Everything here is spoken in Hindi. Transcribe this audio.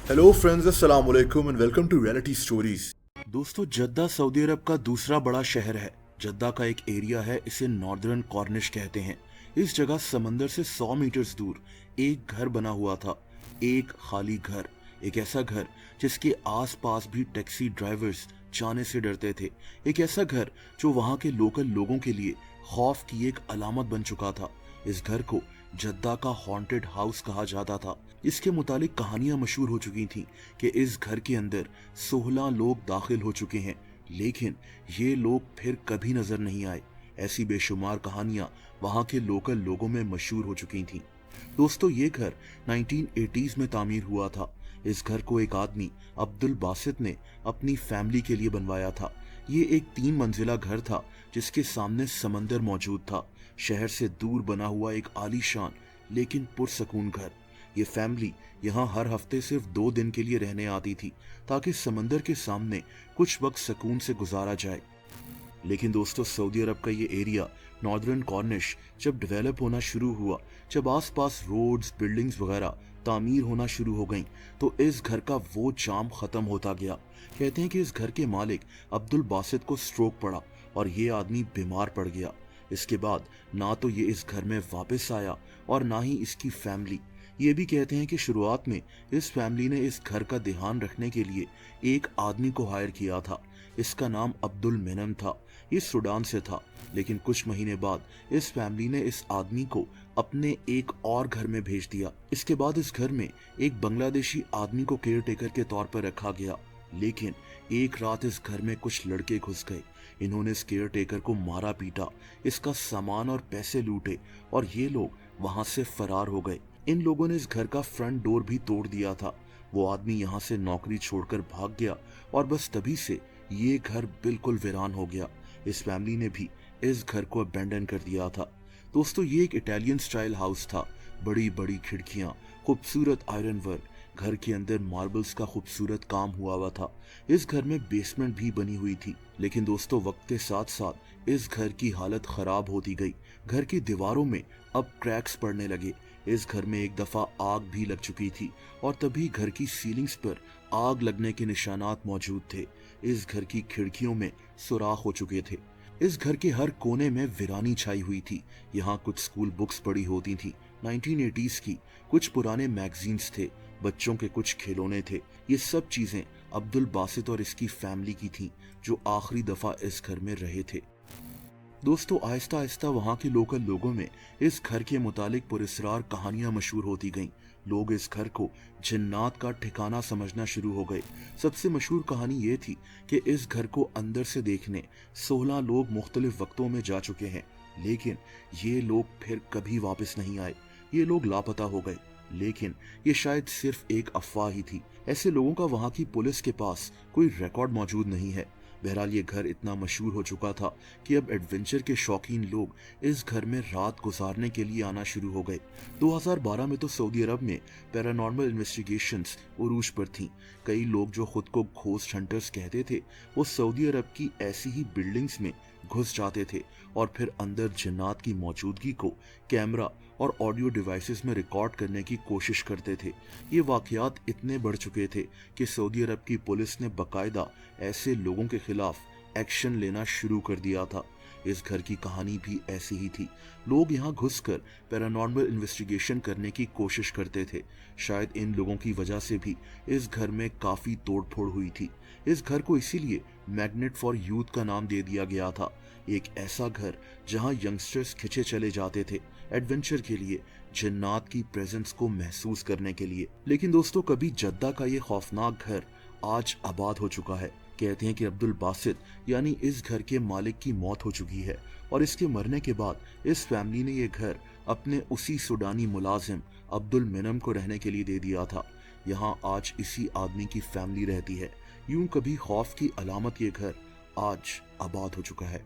हेलो फ्रेंड्स, अस्सलाम वालेकुम and welcome to reality stories. दोस्तों, जद्दा सऊदी अरब का दूसरा बड़ा शहर है। जद्दा का एक एरिया है, इसे नॉर्दर्न कॉर्निश कहते हैं। इस जगह समंदर से 100 मीटर्स दूर एक घर बना हुआ था। एक खाली घर, एक ऐसा घर जिसके आसपास भी टैक्सी ड्राइवर्स जाने से डरते थे। एक ऐसा घर जो वहां के लोकल लोगों के लिए खौफ की एक अलामत बन चुका था। इस घर को जद्दा का हॉन्टेड हाउस कहा जाता था। इसके मुतालिक कहानियां मशहूर हो चुकी थीं कि इस घर के अंदर 16 लोग दाखिल हो चुके हैं, लेकिन ये लोग फिर कभी नजर नहीं आए। ऐसी बेशुमार कहानियां वहां के लोकल लोगों में मशहूर हो चुकी थीं। दोस्तों, ये घर 1980s में तामीर हुआ था। इस घर को एक आदमी अब्दुल बासित ने अपनी फैमिली के लिए बनवाया था। ये एक 3 मंजिला घर था जिसके सामने समंदर मौजूद था। शहर से दूर बना हुआ एक आलीशान लेकिन पुरसकून घर। ये फैमिली यहाँ हर हफ्ते सिर्फ 2 दिन के लिए रहने आती थी ताकि समंदर के सामने कुछ वक्त सुकून से गुजारा जाए। लेकिन दोस्तों, सऊदी अरब का ये एरिया नॉर्दर्न कॉर्निश जब डेवलप होना शुरू हुआ, जब आसपास रोड्स, बिल्डिंग्स वगैरह तामीर होना शुरू हो गईं, तो इस घर का वो चार्म खत्म होता गया। कहते हैं कि इस घर के मालिक अब्दुल बासित को स्ट्रोक पड़ा और ये आदमी बीमार पड़ गया। इसके बाद ना तो ये इस घर में वापस आया और ना ही इसकी फैमिली। ये भी कहते हैं कि शुरुआत में इस फैमिली ने इस घर का ध्यान रखने के लिए एक आदमी को हायर किया था। इसका नाम अब्दुल मेनन था। ये सूडान से था, लेकिन कुछ महीने बाद इस फैमिली ने इस आदमी को अपने एक और घर में भेज दिया। इसके बाद इस घर में एक बांग्लादेशी आदमी को केयर टेकर के तौर पर रखा गया। लेकिन एक रात इस घर में कुछ लड़के घुस गए। इन्होंने इस केयर टेकर को मारा पीटा, इसका सामान और पैसे लूटे और ये लोग वहां से फरार हो गए। इन लोगों ने इस घर का फ्रंट डोर भी तोड़ दिया था। वो आदमी यहाँ से नौकरी छोड़कर भाग गया और बस तभी से ये घर बिल्कुल वीरान हो गया। इस फैमिली ने भी इस घर को अबैंडन कर दिया था। दोस्तों, ये एक इटालियन स्टाइल हाउस था। बड़ी बड़ी खिड़कियां, खूबसूरत आयरन वर्क, घर के अंदर मार्बल्स का खूबसूरत काम हुआ था। इस घर में बेसमेंट भी बनी हुई थी। लेकिन दोस्तों, वक्त के साथ साथ इस घर की हालत खराब होती गई। घर की दीवारों में अब क्रैक्स पड़ने लगे। इस घर में एक दफा आग भी लग चुकी थी और तभी घर की सीलिंग्स पर आग लगने के निशानात मौजूद थे। इस घर की खिड़कियों में सुराख हो चुके थे। इस घर के हर कोने में वीरानी छाई हुई थी। यहाँ कुछ स्कूल बुक्स पड़ी होती थी 1980s की, कुछ पुराने मैगजीन्स थे, बच्चों के कुछ खिलौने थे। ये सब चीजें अब्दुल बासित और इसकी फैमिली की थीं, जो आखिरी दफा इस घर में रहे थे। दोस्तों, आहिस्ता आहिस्ता वहाँ के लोकल लोगों में इस घर के मुतालिक पुरस्रार कहानियां मशहूर होती गईं। लोग इस घर को जिन्नात का ठिकाना समझना शुरू हो गए। सबसे मशहूर कहानी ये थी कि इस घर को अंदर से देखने 16 लोग मुख्तलिफ वक्तों में जा चुके हैं, लेकिन ये लोग फिर कभी वापस नहीं आए। ये लोग लापता हो गए। लेकिन ये शायद सिर्फ एक अफवाह ही थी। ऐसे लोगों का वहाँ की पुलिस के पास कोई रिकॉर्ड मौजूद नहीं है। बहरहाल, ये घर इतना मशहूर हो चुका था कि अब एडवेंचर के शौकीन लोग इस घर में रात गुजारने के लिए आना शुरू हो गए। 2012 में तो सऊदी अरब में पैरानॉर्मल इन्वेस्टिगेशंस उरूज पर थीं। कई लोग जो खुद को घोस्ट हंटर्स कहते थे, वो सऊदी अरब की ऐसी ही बिल्डिंग्स में घुस जाते थे और फिर अंदर जिन्नात की मौजूदगी को कैमरा और ऑडियो डिवाइसेस में रिकॉर्ड करने की कोशिश करते थे। ये वाकयात इतने बढ़ चुके थे कि सऊदी अरब की पुलिस ने बाकायदा ऐसे लोगों के खिलाफ एक्शन लेना शुरू कर दिया था। इस घर की कहानी भी ऐसी ही थी। लोग यहाँ घुसकर पैरानॉर्मल इन्वेस्टिगेशन करने की कोशिश करते थे। शायद इन लोगों की वजह से भी इस घर में काफी तोड़फोड़ हुई थी। इस घर को इसीलिए मैग्नेट फॉर यूथ का नाम दे दिया गया था। एक ऐसा घर जहाँ यंगस्टर्स खिंचे चले जाते थे एडवेंचर के लिए, जिन्नात की प्रेजेंस को महसूस करने के लिए। लेकिन दोस्तों, कभी जद्दा का ये खौफनाक घर आज आबाद हो चुका है। कहते हैं कि अब्दुल बासित यानी इस घर के मालिक की मौत हो चुकी है और इसके मरने के बाद इस फैमिली ने ये घर अपने उसी सूडानी मुलाजिम अब्दुल मेनम को रहने के लिए दे दिया था। यहाँ आज इसी आदमी की फैमिली रहती है। यूं कभी खौफ की अलामत ये घर आज आबाद हो चुका है।